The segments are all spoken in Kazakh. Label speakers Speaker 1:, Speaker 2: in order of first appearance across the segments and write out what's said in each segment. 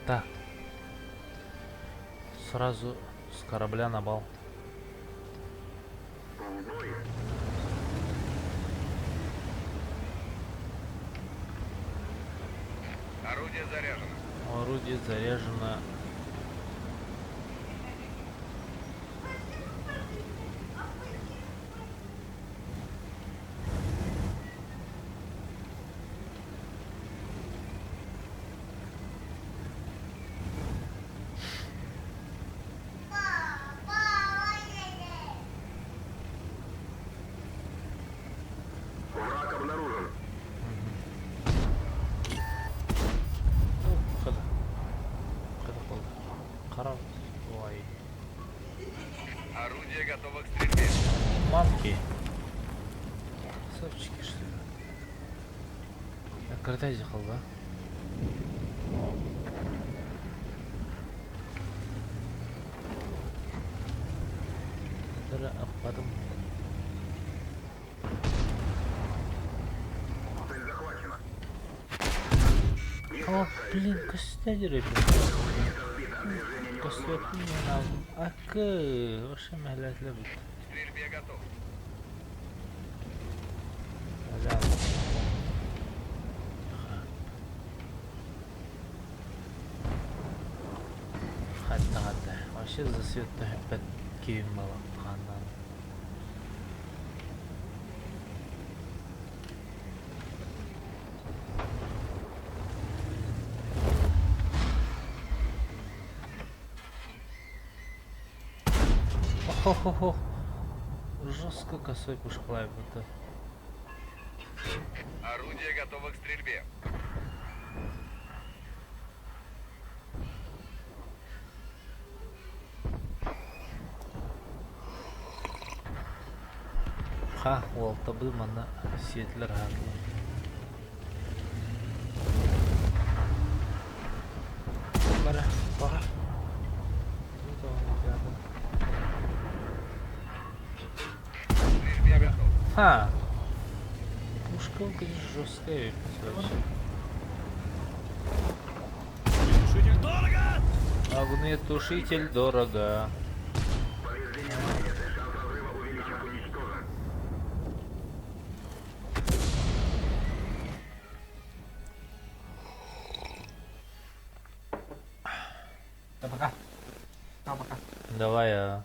Speaker 1: Так, сразу с корабля на бал.
Speaker 2: Орудие заряжено.
Speaker 1: Орудие заряжено.
Speaker 2: Враг обнаружен.
Speaker 1: Кыда. Кыда болды. Қарап. Ой.
Speaker 2: Орудие готово к стрельбе.
Speaker 1: Мамки. Красавчики, что ли? Когда ехал, да? Потом.
Speaker 2: Цель захвачена.
Speaker 1: О, блин, костелер это. Костелер нам. Акы, вообще махлят лебит.
Speaker 2: К стрельбе готов.
Speaker 1: Хатта. Вообще за свет тахпет киім бала. Ханнан. Хо-хо-хо. Жестко косой пушклай будто.
Speaker 2: Орудие готово к стрельбе.
Speaker 1: Ха, ол табыл мана сиетлер хаклы. Бара, бара.
Speaker 2: Стрельбе готов.
Speaker 1: Ха. Пушка, конечно, жесткая вообще.
Speaker 2: Тушитель дорого!
Speaker 1: Огнетушитель дорого.
Speaker 2: Повреждение ракеты. Шанс разрыва увеличен. Уничтожен.
Speaker 3: Да пока. А, пока.
Speaker 1: Давай, а.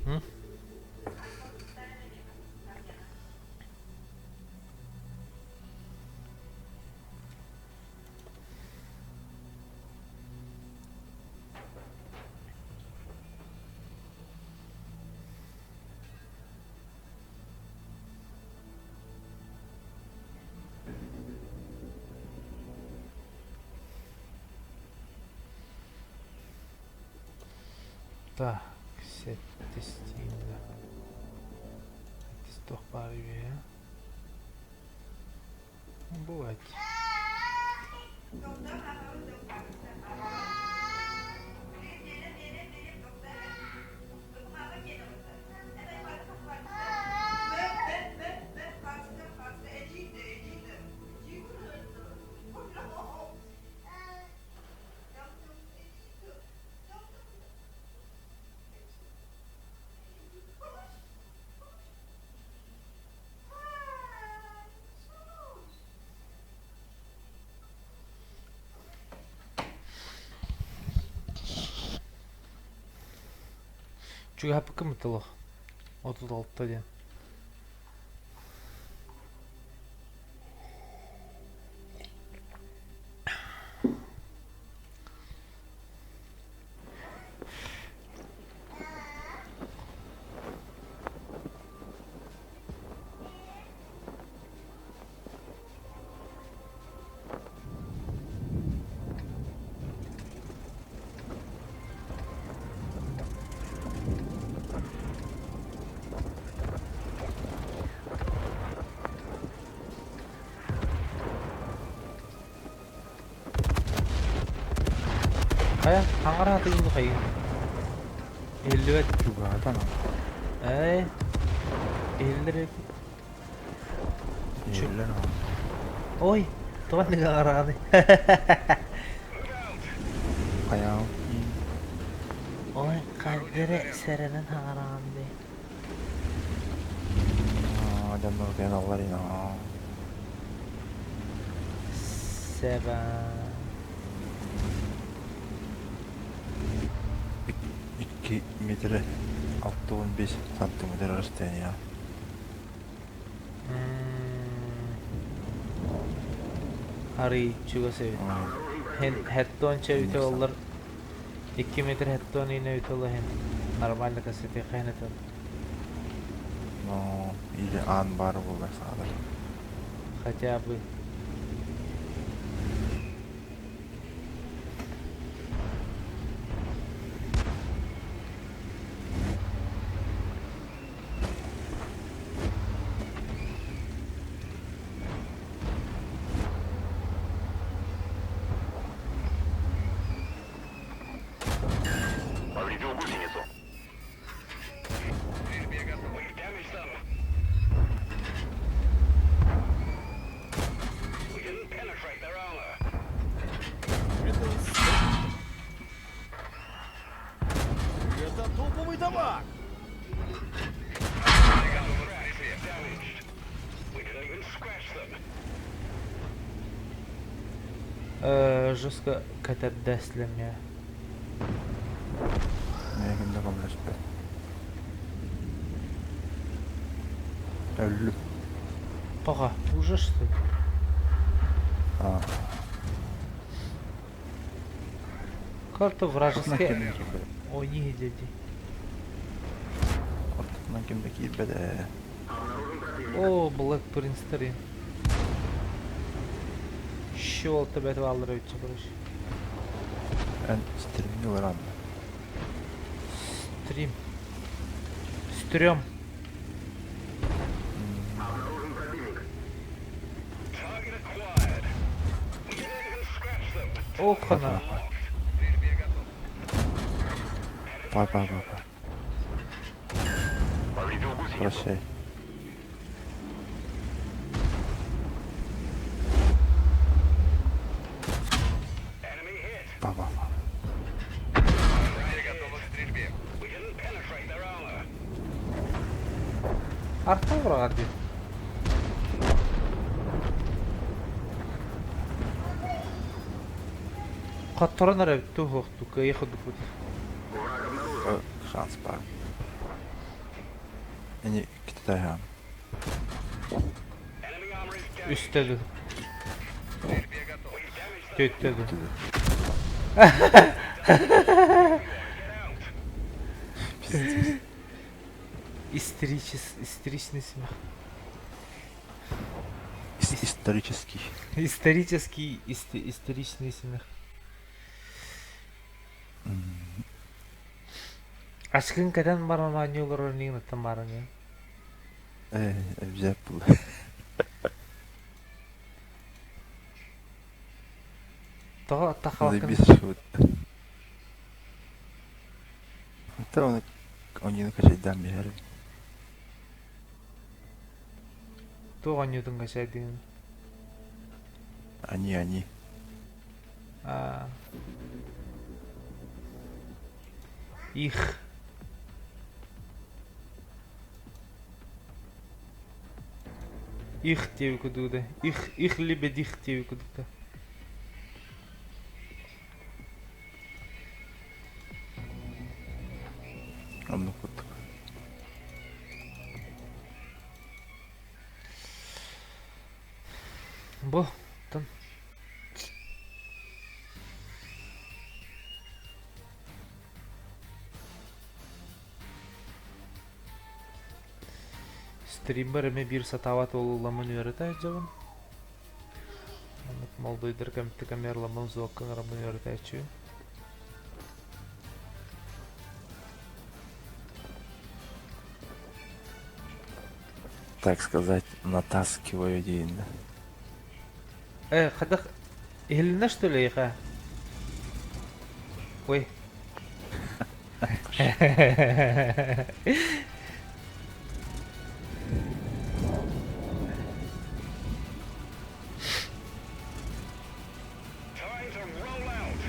Speaker 1: М? Так, set Steam'de. Stok var ya. Бывает. Çünkü hep kımıtlı. 36'da diye. Kaya, hangara natin yung kayo. Hilwet.
Speaker 4: Juga ada no?
Speaker 1: Hilwet.
Speaker 4: Iya no.
Speaker 1: Oy, tuan nagkakarami.
Speaker 4: Kaya
Speaker 1: Oy, kadire serenen hangaramdi.
Speaker 4: Ada mau kayak nawari no.
Speaker 1: Seba.
Speaker 4: 2 metre 65 santimetre расстояние.
Speaker 1: Hari juga sih. Headton çevite olur. 2 metre headton yine ütüllä hem. Normalde kaseti kaynatın.
Speaker 4: No, или ан бар болмай сағады.
Speaker 1: Хотя бы.
Speaker 2: Повредил гусеницу.
Speaker 5: Это топовый табак!
Speaker 1: Жестко катать дәслем я.
Speaker 4: Ne kimde kalmış be. Ölü.
Speaker 1: Пога, уже что ли?
Speaker 4: А,
Speaker 1: Карта вражеская.
Speaker 4: kimde be.
Speaker 1: Ой, не дяди.
Speaker 4: Ortadan kimde ki be de.
Speaker 1: О, Black Prince 3. Щел тебе Валерович, короче.
Speaker 4: Ben streamini var anne.
Speaker 1: Стрим. Стрём. Ох, она.
Speaker 4: Bak.
Speaker 2: Повредил гусеницу.
Speaker 4: Прощай. Bak.
Speaker 1: Арта врага диyor. Каттара нараб тухох тука яхуд пут.
Speaker 4: Шанс бар. Eni iki tane.
Speaker 1: Üstte dur. Götte dur. Исторический смех.
Speaker 4: Исторический.
Speaker 1: Историчный смех. Aşkın kadar baran anıyorlar örneğin atamarın ya.
Speaker 4: Güzel bu.
Speaker 1: Daha
Speaker 4: Надо
Speaker 1: takılkın.
Speaker 4: без чего-то. Это он не накачать дам я.
Speaker 1: Tuğ anıyordun kaçaydın.
Speaker 4: Они.
Speaker 1: Aa. Их. Их diye okuduğu. Ich liebe dich diye okuduğu.
Speaker 4: Он вот.
Speaker 1: Bu. Tan. Стримерами bir satawat olulaman öğreter canım. Anlık molduydur kamite kameralaman zokkın araman öğreter çiğ.
Speaker 4: Так сказать, натаскиваю деньги.
Speaker 1: Хадах eline что ли иха? Ой.
Speaker 2: Time to roll out.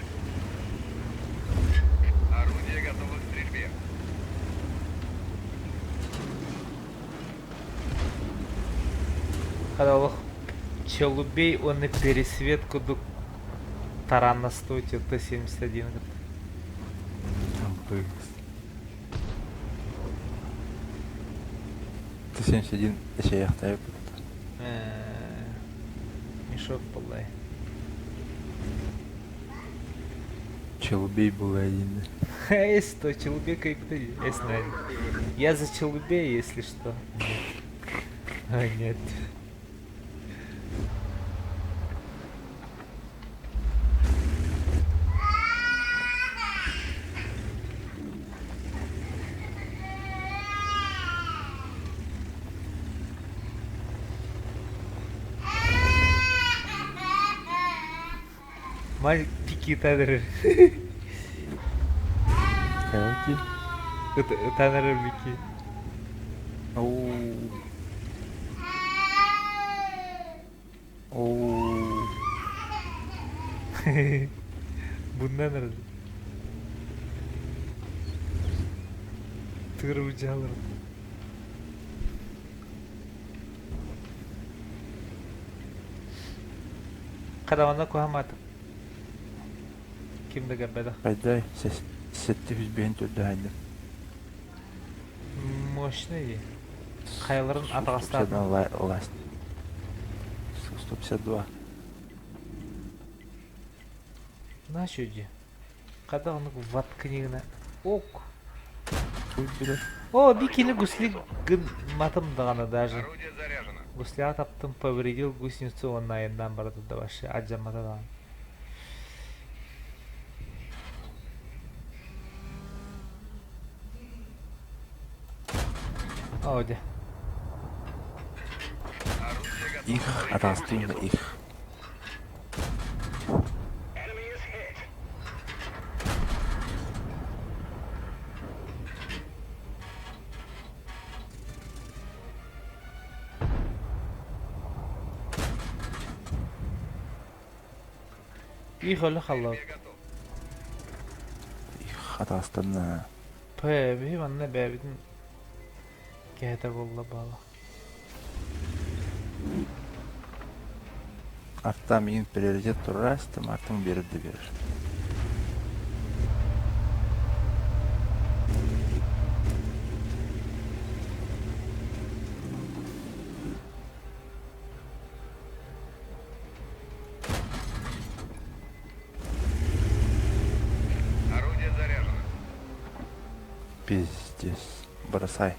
Speaker 5: Орудие готово к стрельбе.
Speaker 1: Когда лох челубей он и пересветку до тарана стоит Т-71.
Speaker 4: Там был. Т-71 еще яхтаю.
Speaker 1: Мешок полай.
Speaker 4: Челубей был один.
Speaker 1: Есть то, челубей кайпты, есть знаю. Я за челубей, если что. А, нет. Маленький танер.
Speaker 4: Короче.
Speaker 1: Танер Вики. Bundan nerede? Tır ucu alırım. Karavana koyamadım. Kimde gebede?
Speaker 4: Haydi sette 100 bin türlü haydi.
Speaker 1: Мощный. Kayaların
Speaker 4: 152
Speaker 1: atağıslarından.
Speaker 4: ласт. 152.
Speaker 1: На чуде. Когда он в книгна. Ок.
Speaker 4: Тут бile.
Speaker 1: О, бикини гусли матом дагана даже.
Speaker 5: Орудие заряжено.
Speaker 1: Гусли атаптым, повредил гусеницу, он на яндан барды да вообще. Аджамата даган. Оде.
Speaker 5: Орудие готово.
Speaker 4: Их отостойно их.
Speaker 2: Enemy is hit.
Speaker 1: Их ölü халлап.
Speaker 5: Готов.
Speaker 4: Их отостойно.
Speaker 1: Пэби, ванна бэбидin кэта болла бала.
Speaker 4: Артта менің приоритет тұрастым, артың берді берір. Пиздец. Бросай.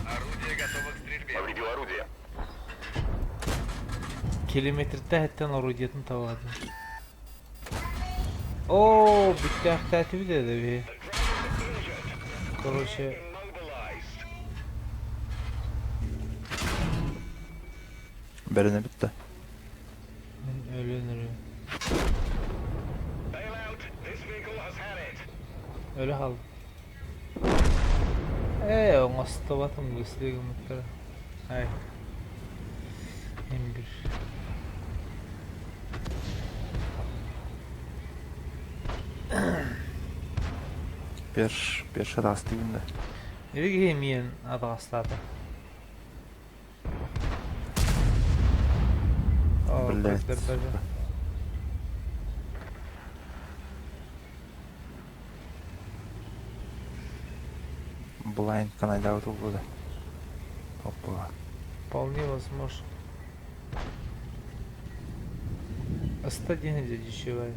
Speaker 5: Орудие готово к стрельбе.
Speaker 2: Повредил орудие.
Speaker 1: Kilometrede hetten orudiyatını tavadı. Oo, bitti aktivi de bir. Короче,
Speaker 4: Berene bitti.
Speaker 1: ben ölünürüm. Öyle kaldım. On astavatım gösteriyor mutlaka. Hayır. M1.
Speaker 4: Pierwszy raz tyłinde.
Speaker 1: Eve giymeyen adı aslada. Oo,
Speaker 4: Блядь.
Speaker 1: как даже.
Speaker 4: Blind канайда отылды. Опа.
Speaker 1: Вполне возможно. Астадина дешевая.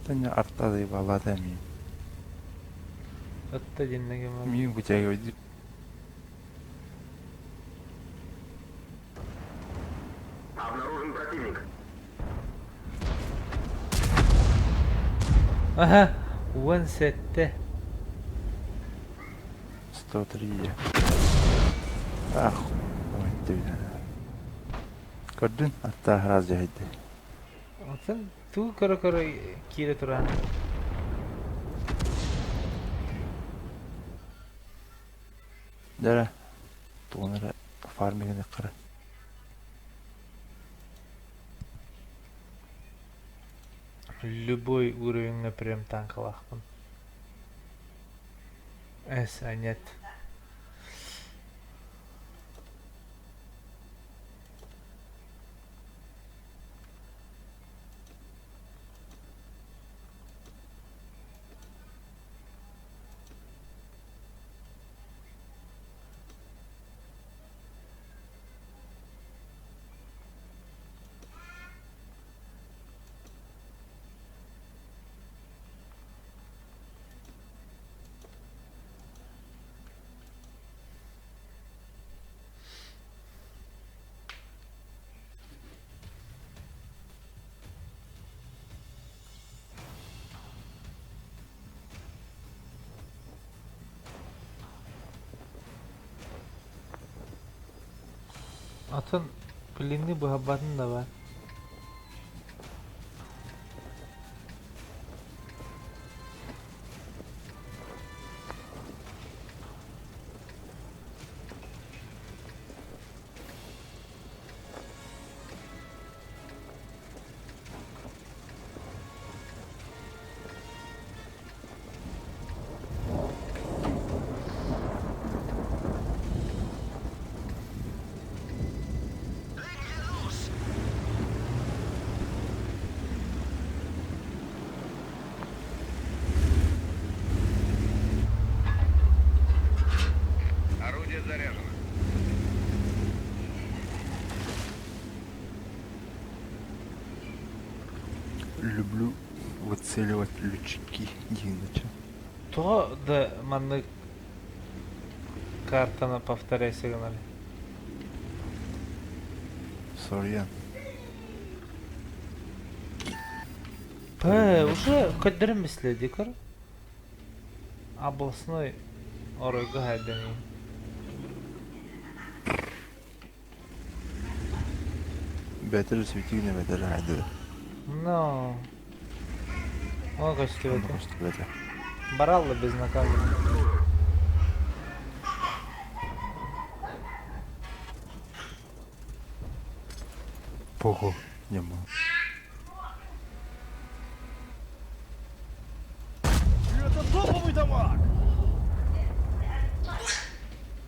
Speaker 4: Та не арта да ебалата ми.
Speaker 1: Астадина гемор.
Speaker 4: Ми вытягивать.
Speaker 2: Обнаружен противник.
Speaker 1: Aha, one sette.
Speaker 4: 103. Ah. Ой, түйді. Gördün? Hatta раз жайды.
Speaker 1: Sen tu kara kire turan.
Speaker 4: Дәрі. Туғыныры фармигіне қыры.
Speaker 1: Любой уровень прям танкалахпын. А нет. Atın plinli muhabbetin da var.
Speaker 5: Орудие заряжено.
Speaker 4: Люблю выцеливать лючки. Дивноча.
Speaker 1: То да манны картаны повторяй сигнали.
Speaker 4: Сорян.
Speaker 1: Уже кадрым мисли дикор. Областной оройга хайдани.
Speaker 4: Бәтір светильный бәтір айды.
Speaker 1: Но. О, качты
Speaker 4: Он
Speaker 1: это.
Speaker 4: просто бәтір.
Speaker 1: Баралла безнаказанно.
Speaker 4: Похуй. Нема.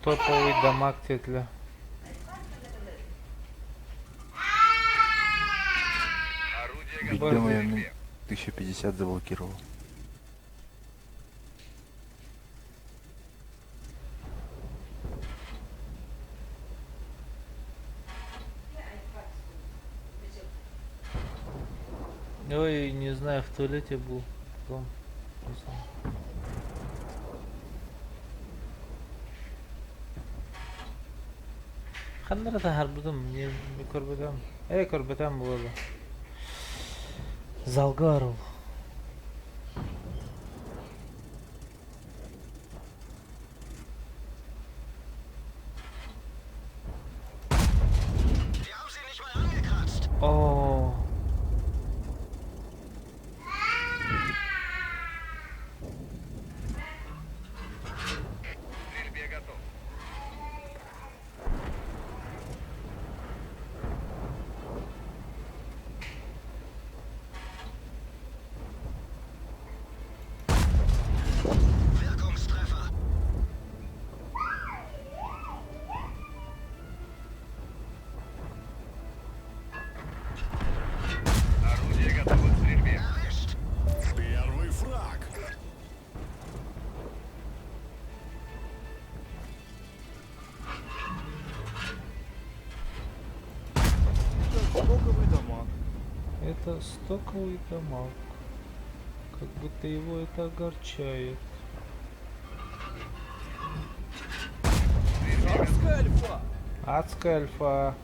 Speaker 1: Топовый дамаг тетля.
Speaker 4: Видимо, я 1050 заблокировал.
Speaker 1: Ой, не знаю, в туалете был. Потом, не знаю. Ханнара да харбудum, не көрбөтөм. Көрбөтөм болду. Залга барыл. О.
Speaker 5: К стрельбе готов. Орудие готово к стрельбе.
Speaker 6: Первый фраг.
Speaker 4: Стоковый дамаг.
Speaker 1: Это стоковый дамаг. Как будто его это огорчает. Адская альфа.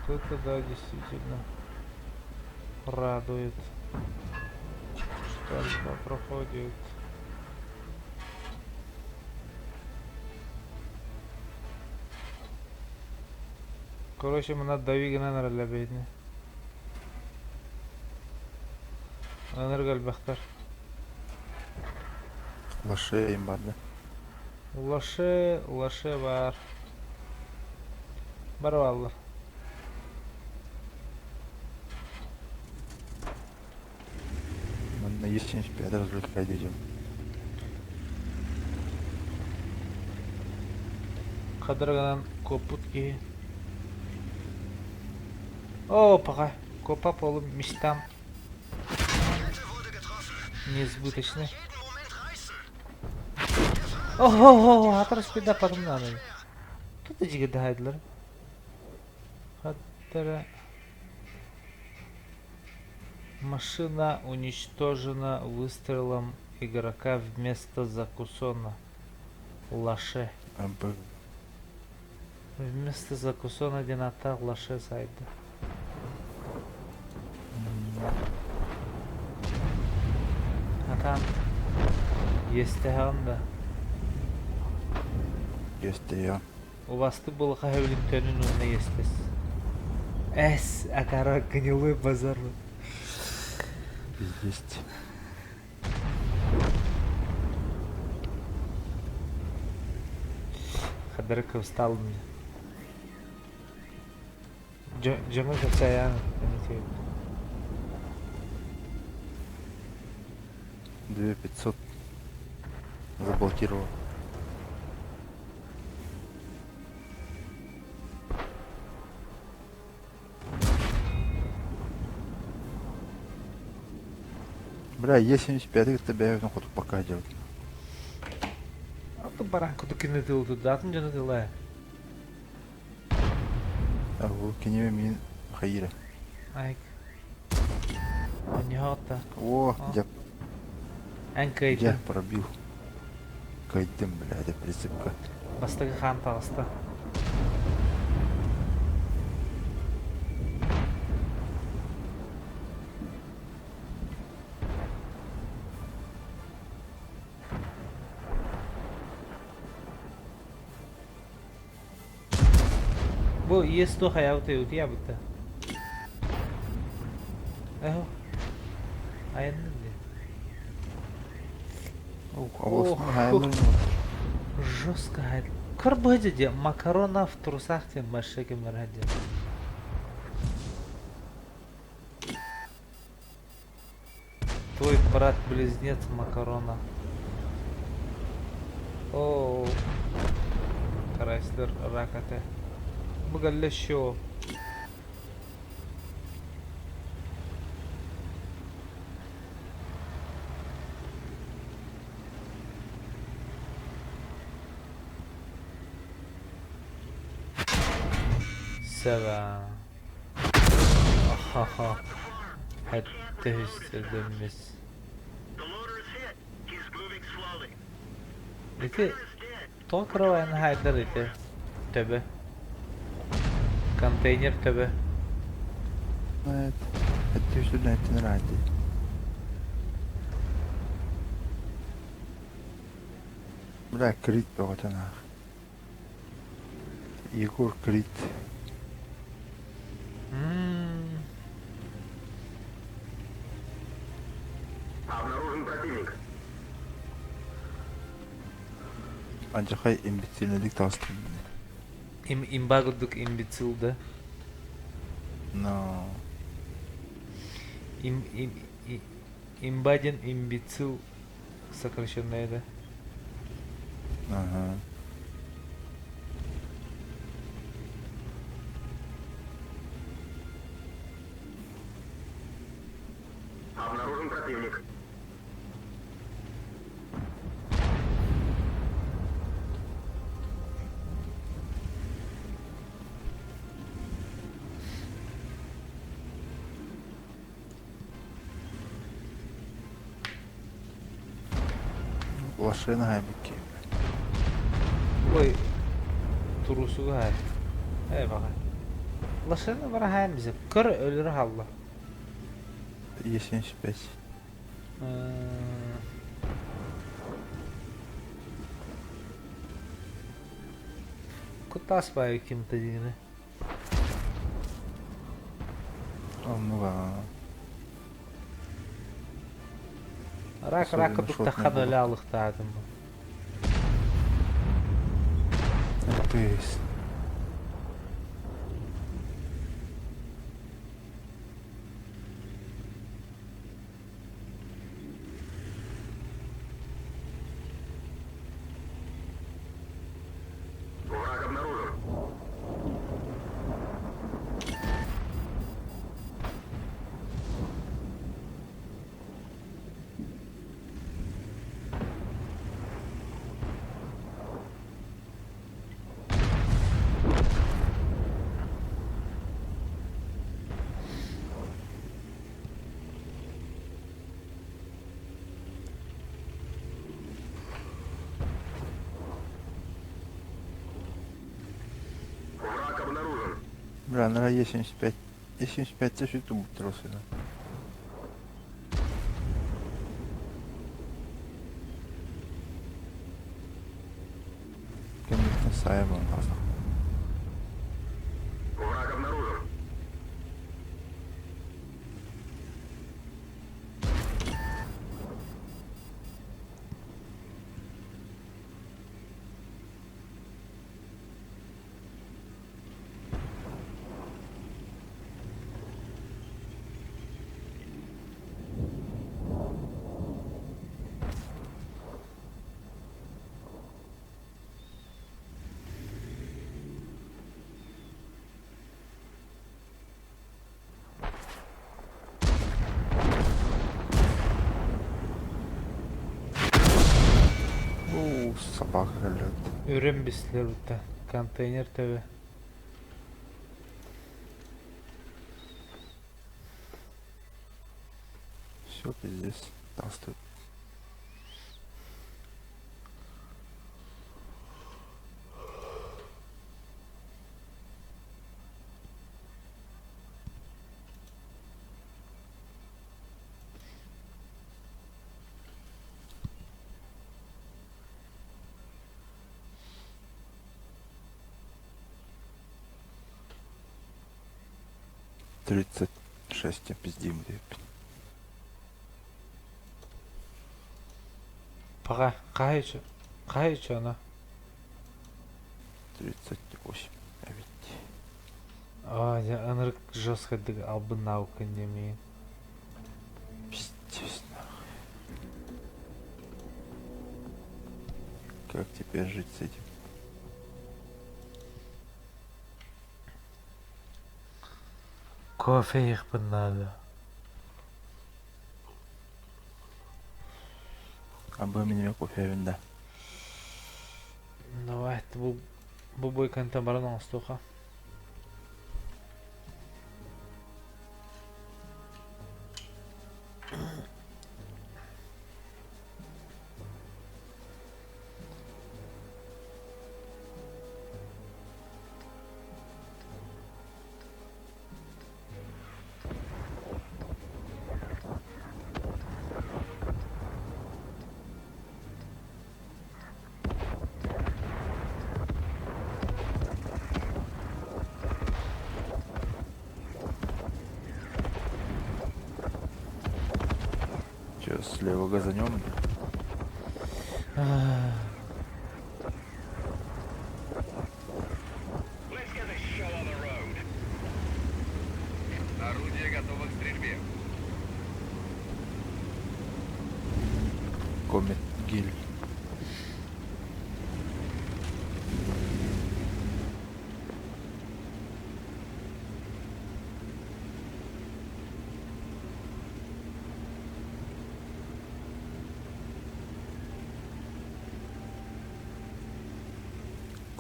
Speaker 1: Вот это да, действительно радует, что альфа проходит. Короче, мы надо давигана на бедни. Энергал бахтар.
Speaker 4: Лошей имба, да?
Speaker 1: Лаше бар. Бар валлар.
Speaker 4: Мы на Е75 развлекать идем.
Speaker 1: Кадырганан копут ки. О, пока. Копа полу мечтам. Несбыточны. Ого, атар спида потом надо. Тут эти гадайдлер. Хаттера. Машина уничтожена выстрелом игрока вместо закусона. Лаше.
Speaker 4: АБ.
Speaker 1: Вместо закусона один атак лаше сайда. А там есть таганда.
Speaker 4: Есть я.
Speaker 1: У вас ты был хавилин тönün önüne естес. Эс, акара гнилой базар.
Speaker 4: Есть.
Speaker 1: Хадырка устал мне. Джамы хацаяна.
Speaker 4: 2500 заблокировал. Бля, Е75 тебя на ходу пока делать.
Speaker 1: А то баранку то кинетил тут, датым жанатила.
Speaker 4: А вы кинеме мин хаира.
Speaker 1: Айк. Не хота.
Speaker 4: О,
Speaker 1: А.
Speaker 4: я
Speaker 1: Анкайта.
Speaker 4: пробил. Кайдым, бля, это прицепка.
Speaker 1: Бастыгы хан тағыста. Bu yesto hayatı yok ya bitti. Aynen de.
Speaker 4: А вот
Speaker 1: Жестко hayat. Кырбыжы макарона в трусах тем машеки мради. Твой брат-близнец макарона. О, Крайслер ракате. Бугалле шо. Seven. Ahaha. Hatta hissedilmiş.
Speaker 2: The loader is hit. He's moving slowly.
Speaker 1: İti
Speaker 2: Is dead.
Speaker 1: Tokrova'nın haydar iti. Töbe. Konteyner töbe.
Speaker 4: Evet. Hatta üstünden ettiğini rahatı. Bırak Крит бөгөөд наа. Егор Крит.
Speaker 2: Обнаружен противник.
Speaker 4: Анжахай имбецильнелик таастım.
Speaker 1: Имбагудук имбецилда.
Speaker 4: Но
Speaker 1: Имбадин имбецил сокращенное, да?
Speaker 4: ага.
Speaker 2: Обнаружен противник.
Speaker 4: Лошина гайбики.
Speaker 1: Ой, туруsu hay. Hey bakayım. Laşını bana hayal bize. Kır ölür halla.
Speaker 4: Есенш 5.
Speaker 1: Куда спаю кем-то дины?
Speaker 4: Онуга.
Speaker 1: Рак
Speaker 4: Особенно
Speaker 1: дук
Speaker 4: шотный
Speaker 1: тахан
Speaker 4: был.
Speaker 1: öyle alıqtadım.
Speaker 4: Пыс.
Speaker 2: Враг обнаружен. Враг обнаружен.
Speaker 4: Бля, на Е75. Е75 це ж ютуб тросина. Конечно, Саймон назад.
Speaker 2: Враг обнаружен.
Speaker 4: Собака галет.
Speaker 1: Ürün bisler burada. Konteyner tabi.
Speaker 4: Все пиздец. Толстой. Тридцать шесть пиздим, блядь.
Speaker 1: Paga. Kahıcı ona.
Speaker 4: 38. Evet.
Speaker 1: Aa ya ınırık жестко абын наукын демейін.
Speaker 4: Пиздец, нахуй. Как теперь жить с этим?
Speaker 1: Кофе их бы надо.
Speaker 4: Абы менеме кофе evinde.
Speaker 1: Давай, bu boykanta baran olsun.
Speaker 4: слева газанем.
Speaker 2: Let's get this show on the road.
Speaker 5: Орудие готово к стрельбе.
Speaker 4: Комет гиль.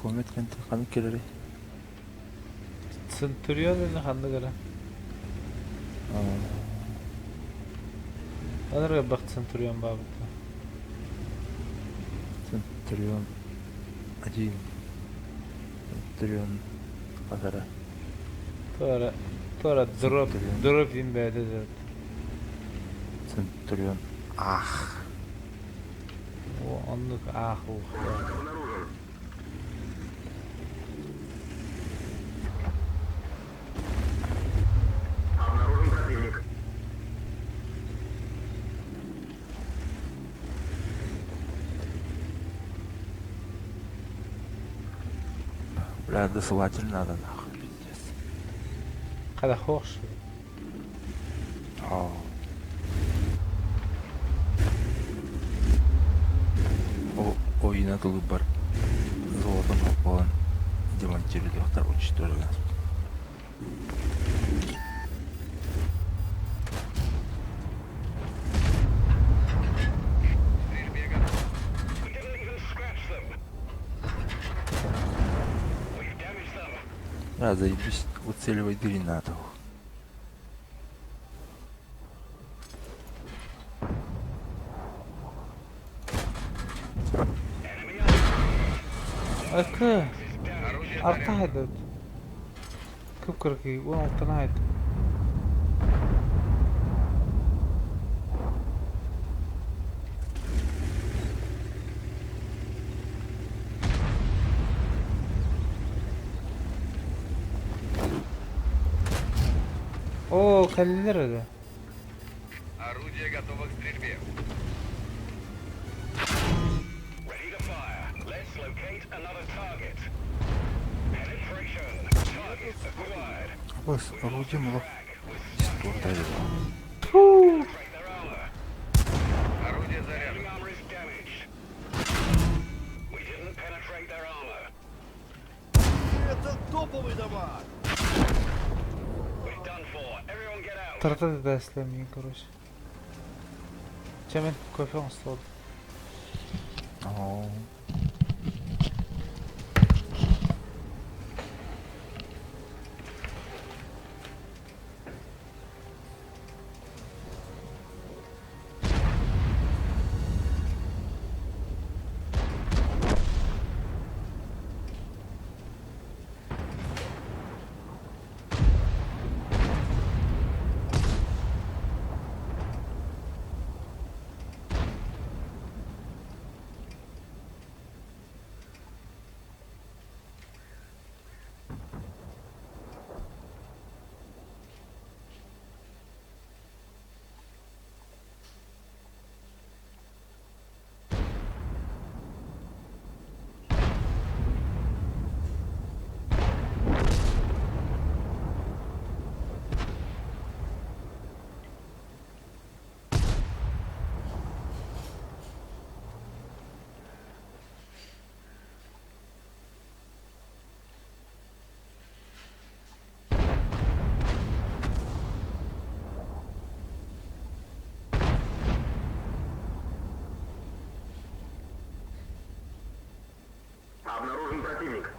Speaker 4: Комет кенте ханы келери.
Speaker 1: Центурион эне ханны гара. Аларга бак Центурион бабыта.
Speaker 4: Центурион 1. Центурион Хазара.
Speaker 1: Тора дроп
Speaker 4: Центурион.
Speaker 1: дин бәді дед.
Speaker 4: Центурион Ах.
Speaker 1: О, онлук ах ух.
Speaker 2: Обнаружен. Обнаружен противник.
Speaker 4: Бля, досылатель надо нахуй. Пиздец.
Speaker 1: Када хош.
Speaker 4: Ау. Oyuna dolu бар. Золотом попалан. Демонтирует второй уничтожен.
Speaker 5: Стрельбе готов.
Speaker 2: We didn't even scratch them. We've damaged them.
Speaker 4: Да, заебись, выцеливай гранату.
Speaker 2: Enemy armor
Speaker 1: Акы.
Speaker 5: Орудие
Speaker 1: Арта
Speaker 5: заряжено.
Speaker 1: хайдат. Күп кырки, 16 хайд. О, калилер эди.
Speaker 5: Орудие готово к стрельбе.
Speaker 2: ready to fire. Let's locate another target. Penetration. Target acquired.
Speaker 4: Бос, орудием лох.
Speaker 2: Penetrate their armor.
Speaker 5: Орудие
Speaker 2: Enemy
Speaker 5: заряжено.
Speaker 2: armor is damaged. We didn't penetrate their armor.
Speaker 6: Это топовый дамаг!
Speaker 2: We're done for. Everyone get out.
Speaker 1: Тарта да эслемейин, короче. Чамен кофе усталды.
Speaker 4: Ау.
Speaker 2: Обнаружен противник.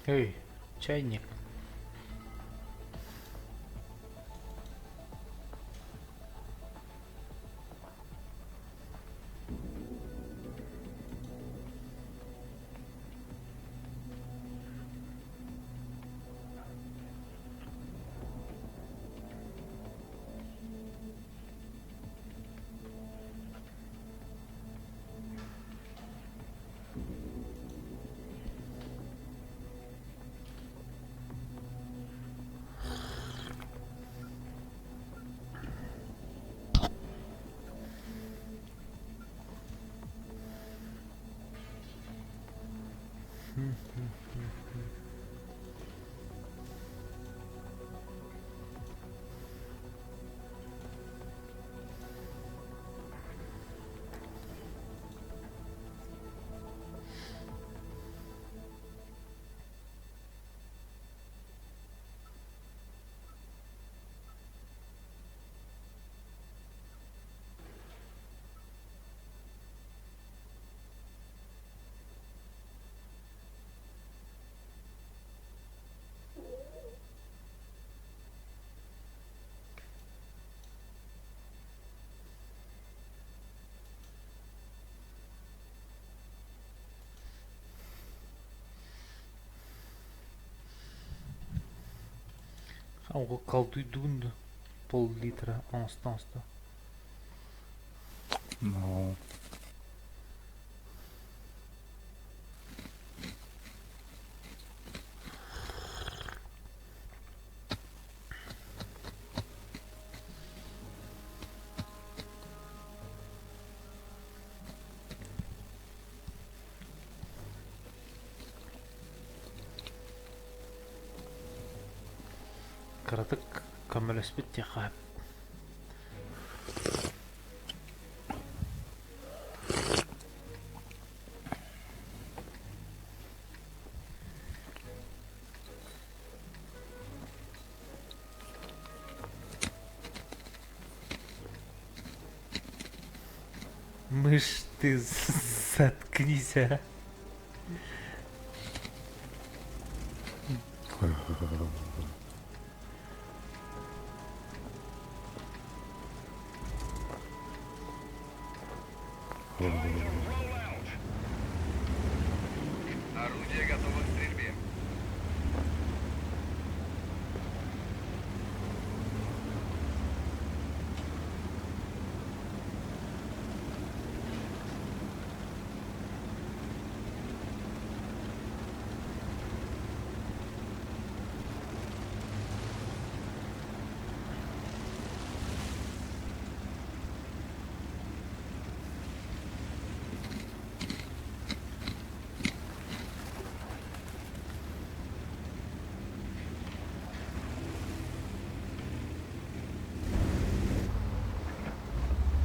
Speaker 1: Эй, чайник. O caldo idundo. Pol-litra, 11
Speaker 4: No.
Speaker 1: Karatık kamera spit yakab. Мышь, ты заткнись, а.
Speaker 2: Roll out.
Speaker 5: Орудие готово к стрельбе.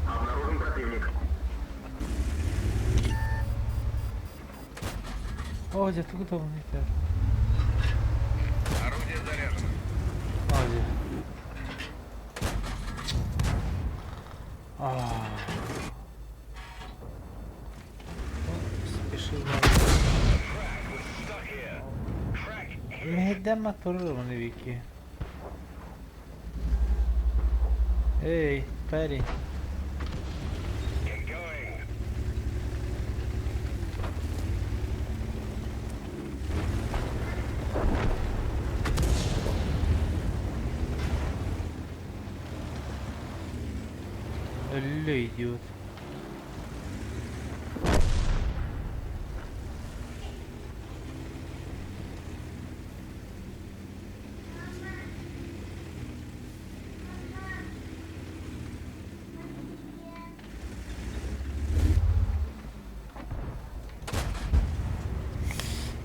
Speaker 2: Обнаружен противник.
Speaker 1: Olha, tudo tá bonito, cara.
Speaker 5: Орудие заряжено.
Speaker 1: Olha. Ah. Спешил на...
Speaker 2: Stuck here. Crack.
Speaker 1: Neden motoru onu Vicky? Hey, Patty.
Speaker 2: Get going.
Speaker 1: Ölü idiot.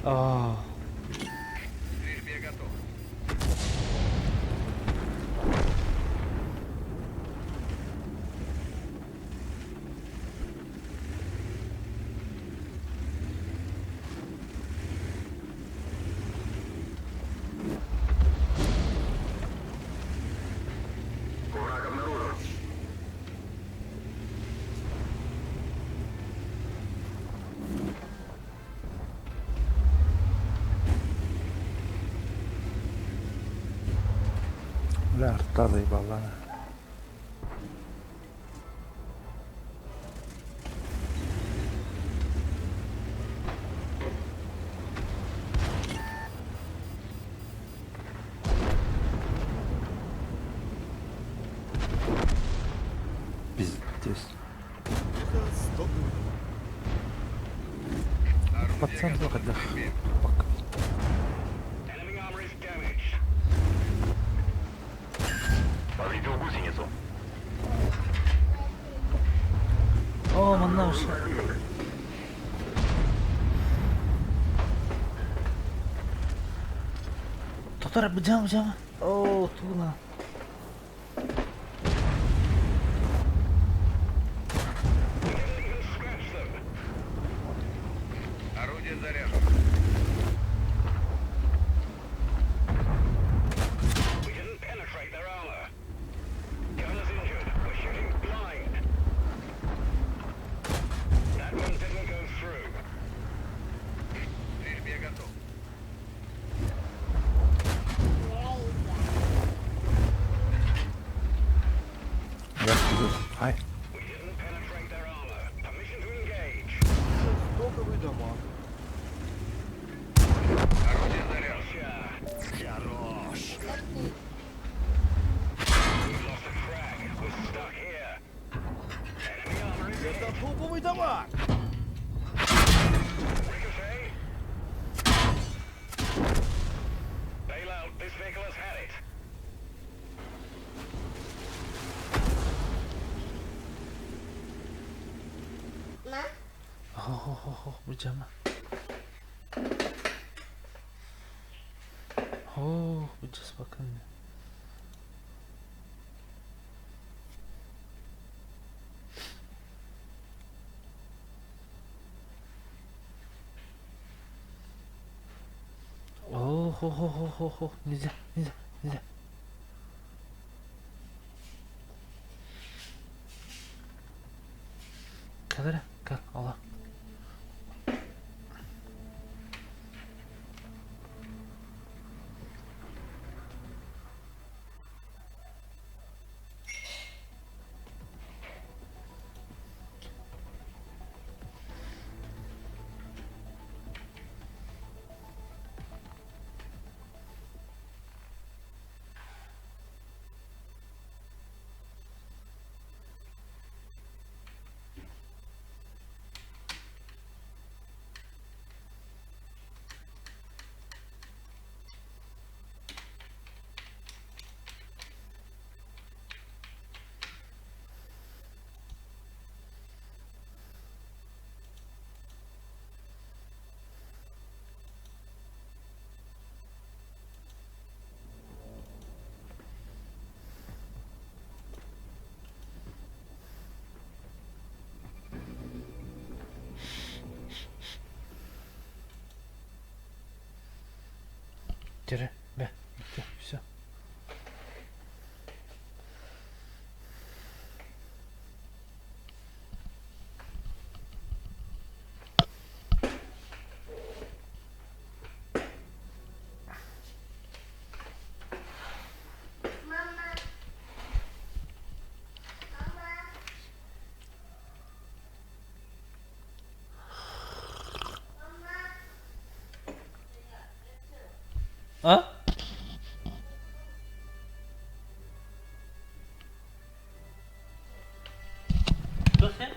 Speaker 1: Ah.
Speaker 5: К стрельбе готов.
Speaker 2: Враг обнаружен.
Speaker 4: La hartada y balana. Пиздец.
Speaker 6: Стоповый дамаг.
Speaker 4: Пацан
Speaker 5: Орудие готово
Speaker 4: когда
Speaker 5: к стрельбе.
Speaker 4: пока.
Speaker 2: Enemy armor is damaged. Повредил гусеницу.
Speaker 1: О, маннавши. Тотар, бджам. О, туна.
Speaker 2: We didn't even scratch them.
Speaker 5: Орудие заряжено.
Speaker 2: We didn't penetrate their armor. Gunner's injured. We're shooting blind. That one didn't go through.
Speaker 5: Стрельбе готов.
Speaker 4: Я скажу. Ай.
Speaker 2: We didn't penetrate their armor. Permission to engage.
Speaker 6: Стоповый дамаг.
Speaker 5: Орудие заряжено.
Speaker 6: Хорош.
Speaker 2: We lost a frag. We're stuck here. Enemy armor is
Speaker 6: Это топовый дамаг.
Speaker 2: Ricochet. Bail out. This vehicle has had it.
Speaker 1: О, бджама. О, будь спокойно. О, нельзя. Кал, алла. Держи, да, все. А? Что с ним?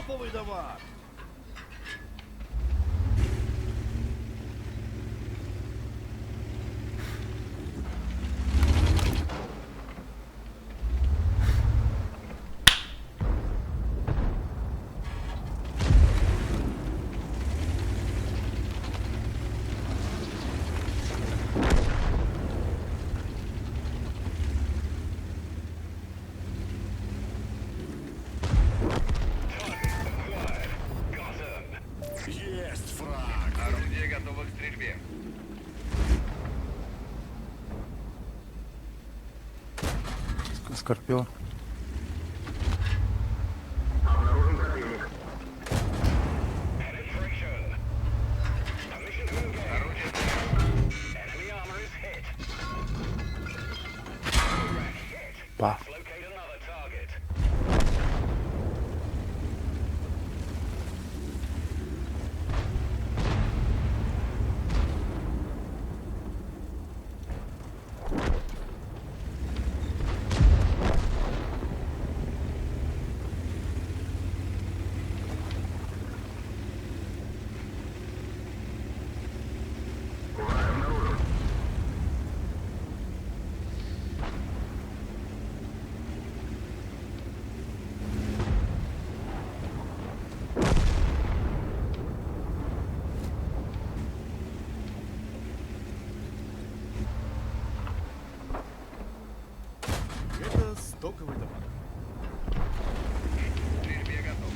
Speaker 6: топовый дамаг! Есть фраг!
Speaker 5: Орудие готово к стрельбе.
Speaker 4: Скорпион.
Speaker 2: Penetration. Permission to engage.
Speaker 5: Орудие заряжено.
Speaker 2: Enemy armor is hit. Rack hit.
Speaker 4: Па.
Speaker 2: Locate another target.
Speaker 6: Это стоковый дамаг.
Speaker 5: К стрельбе готов.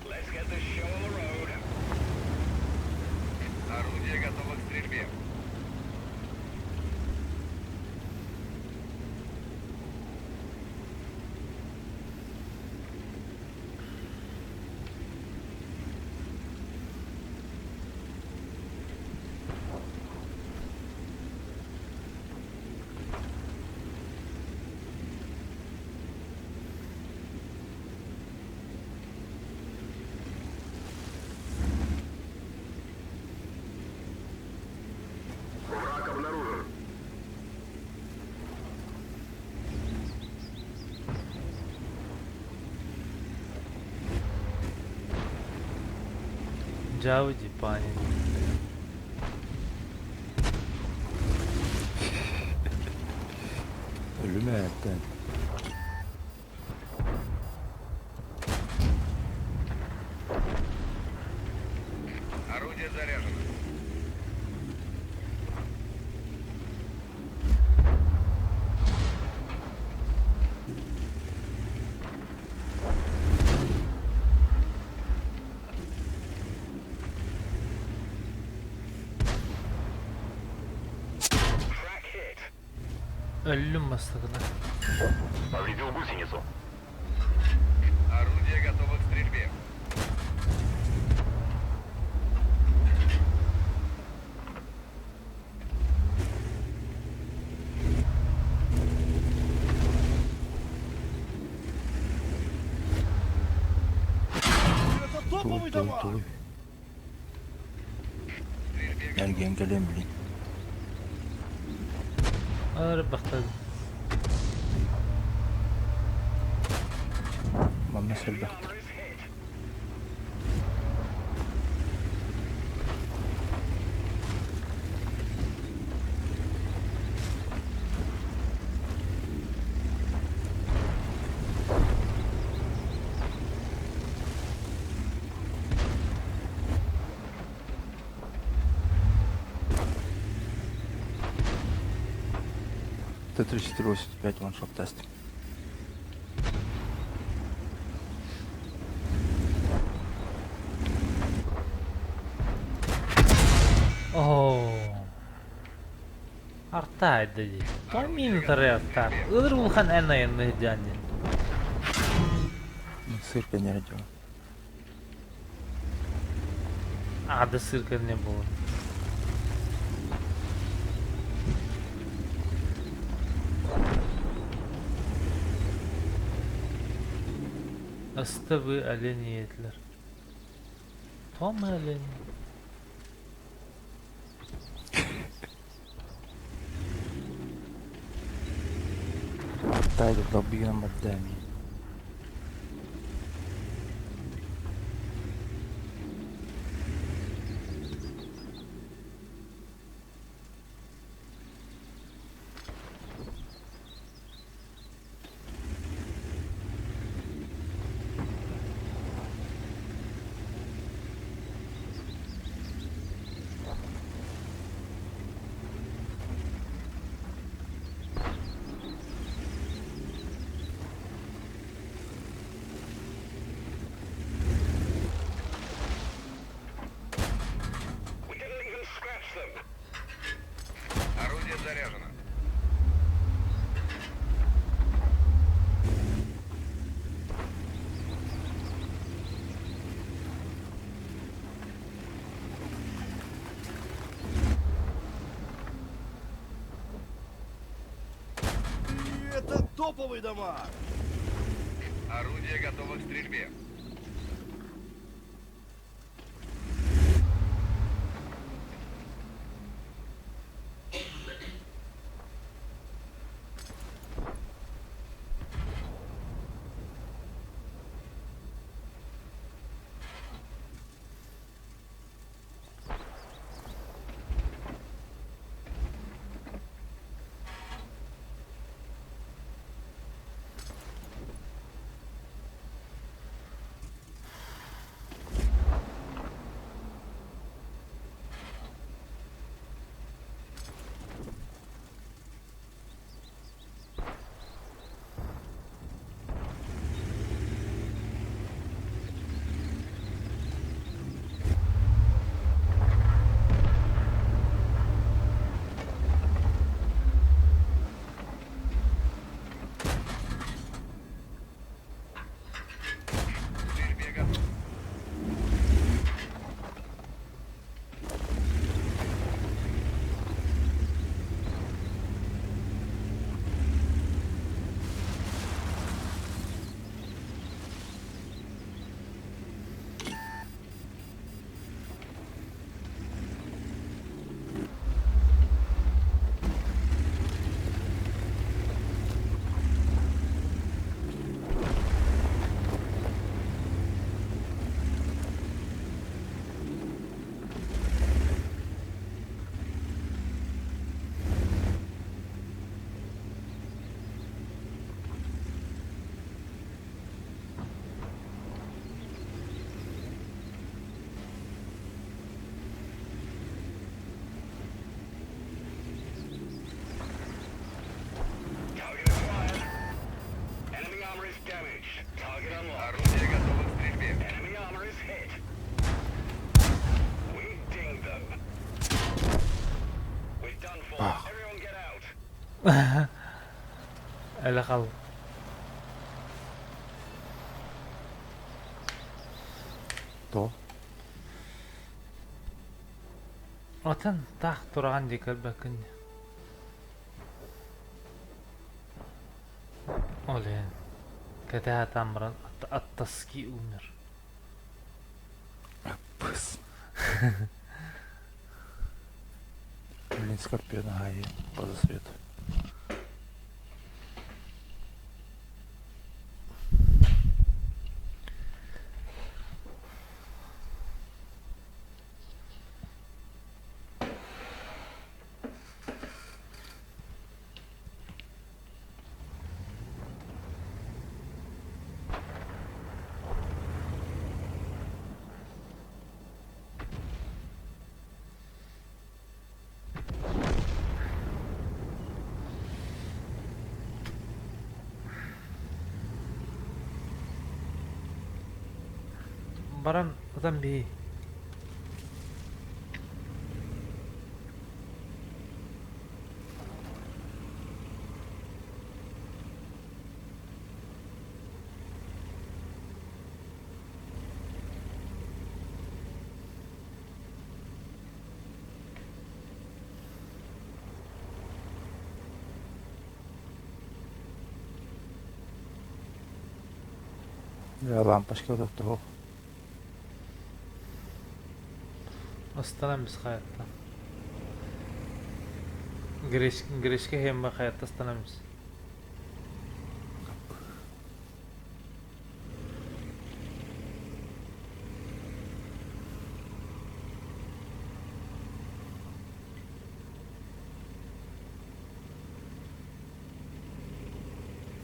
Speaker 2: Let's get this show on the road.
Speaker 5: Орудие готово к стрельбе.
Speaker 1: Già oggi pane.
Speaker 4: Ölüm hayattan.
Speaker 5: Орудие заряжено.
Speaker 2: Crack hit.
Speaker 1: Öldüm mastığına.
Speaker 2: Повредил гусеницу.
Speaker 5: Орудие готово к стрельбе.
Speaker 6: дома!
Speaker 4: Туй.
Speaker 5: Стрельбе
Speaker 4: Ergen gelen bilin.
Speaker 1: Ağır baktım.
Speaker 4: Mamma selbe.
Speaker 2: Armor is hit.
Speaker 4: Т-34-85 ваншот тест.
Speaker 1: Oo. Arta dedi. Tommin taraftar. Ilir bulhan en ayında hediyendi.
Speaker 4: Сырка не радио.
Speaker 1: Adı sırkır ne bu? Astabı ali niyetler. Tom ali.
Speaker 4: Тайду добьем отдами.
Speaker 2: We didn't even scratch them.
Speaker 5: орудие заряжено.
Speaker 6: И это топовый дамаг!
Speaker 5: Орудие готово к стрельбе. Стрельбе готов.
Speaker 2: Target acquired. Enemy armor is damaged. Target unlocked.
Speaker 5: Орудие готово к стрельбе.
Speaker 2: Enemy armor is hit. We dinged them. We're done for. Everyone get out.
Speaker 1: Öyle kal.
Speaker 4: То.
Speaker 1: Атын тақ тұрған декал бәкін. Олен. Кәтә тамран аттаски умер.
Speaker 4: Пс. Блин, скорпион, ага, и поза свет.
Speaker 1: Baran adam bir.
Speaker 4: Ja, lamпочка вот того.
Speaker 1: Istanamiz hayatda. Girishga hem bak hayatda istanamiz.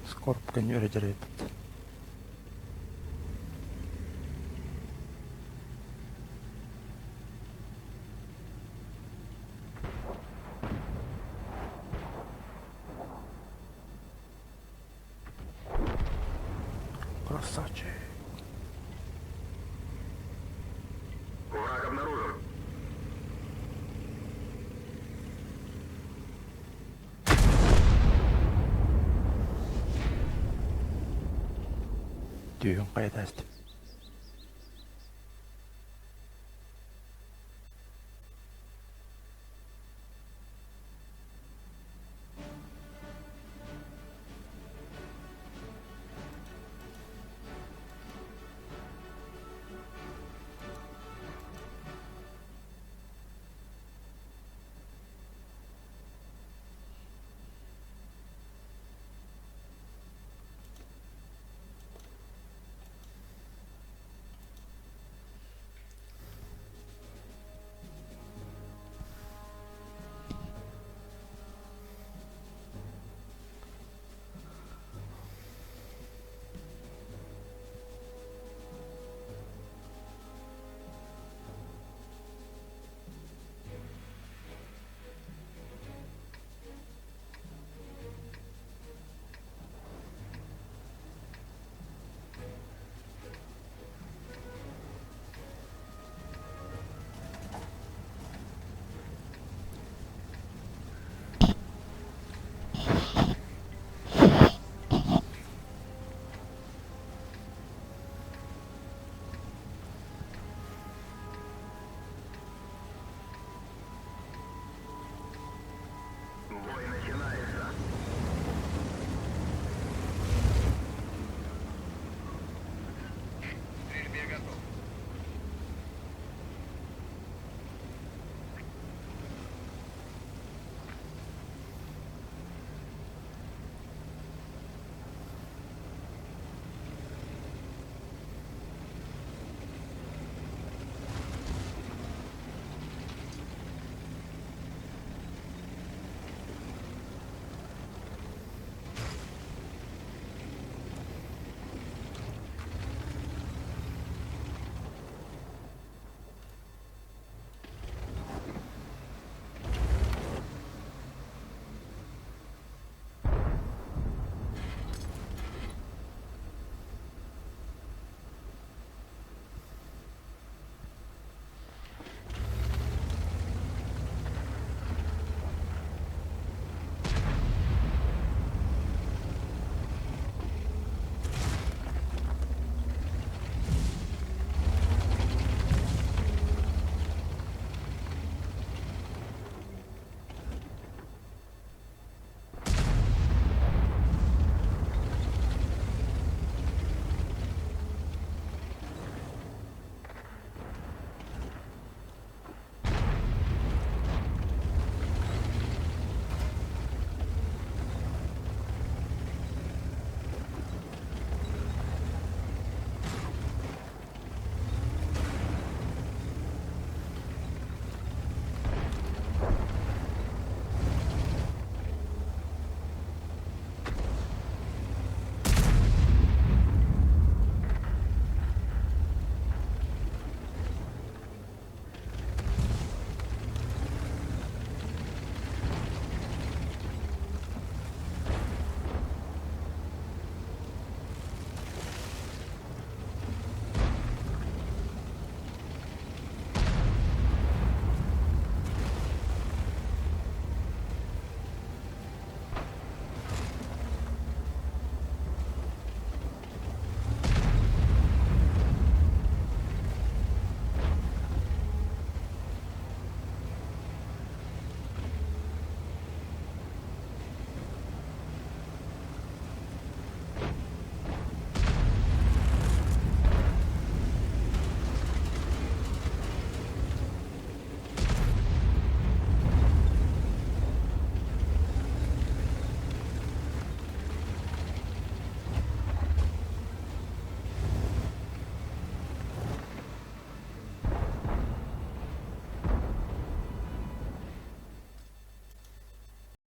Speaker 4: Скорбка не öyle. Красавчик.
Speaker 2: Враг обнаружен.
Speaker 4: Düğün kaydı açtım.